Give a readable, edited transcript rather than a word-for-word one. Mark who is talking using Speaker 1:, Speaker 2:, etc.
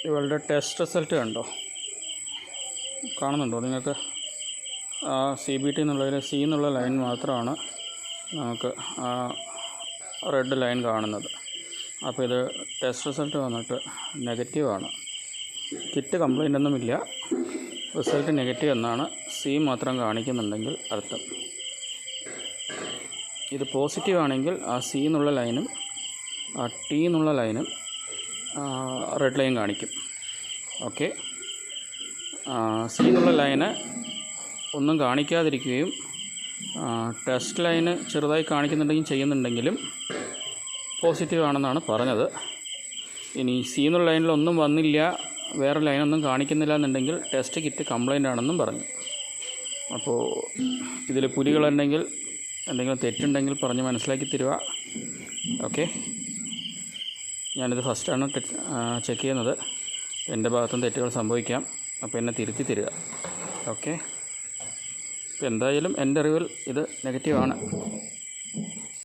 Speaker 1: ഇവളുടെ test result കണ്ടോ, കാണുന്നുണ്ടോ നിങ്ങൾക്ക്? CBT എന്നുള്ളതിൽ C എന്നുള്ള ലൈൻ മാത്രമാണ് നമുക്ക് റെഡ് ലൈൻ കാണുന്നത്. അപ്പോൾ ഇത് ടെസ്റ്റ് റിസൾട്ട് വന്നിട്ട് നെഗറ്റീവാണ്. കിറ്റ് കംപ്ലൈൻ്റ് ഒന്നുമില്ല, റിസൾട്ട് നെഗറ്റീവ് എന്നാണ് C മാത്രം കാണിക്കുന്നുണ്ടെങ്കിൽ അർത്ഥം. ഇത് പോസിറ്റീവ് ആണെങ്കിൽ ആ C എന്നുള്ള ലൈനും ആ T എന്നുള്ള ലൈനും റെഡ് ലൈൻ കാണിക്കും. ഓക്കെ, C എന്നുള്ള ലൈന് ഒന്നും കാണിക്കാതിരിക്കുകയും ടെസ്റ്റ് ലൈന് ചെറുതായി ചെയ്യുന്നുണ്ടെങ്കിലും പോസിറ്റീവ് ആണെന്നാണ് പറഞ്ഞത്. ഇനി C എന്നുള്ള ലൈനിലൊന്നും വന്നില്ല, വേറെ ലൈനൊന്നും കാണിക്കുന്നില്ല എന്നുണ്ടെങ്കിൽ ടെസ്റ്റ് കിറ്റ് കംപ്ലൈൻ്റ് ആണെന്നും പറഞ്ഞു. അപ്പോൾ ഇതിൽ പുലികളുണ്ടെങ്കിൽ എന്തെങ്കിലും തെറ്റുണ്ടെങ്കിൽ പറഞ്ഞ് മനസ്സിലാക്കി തരിക. ഓക്കെ, ഞാനിത് ഫസ്റ്റാണ് ചെക്ക് ചെയ്യുന്നത്. എൻ്റെ ഭാഗത്തും തെറ്റുകൾ സംഭവിക്കാം, അപ്പോൾ എന്നെ തിരുത്തി തരിക. ഓക്കെ, എന്തായാലും എൻ്റെ അറിവിൽ ഇത് നെഗറ്റീവാണ്.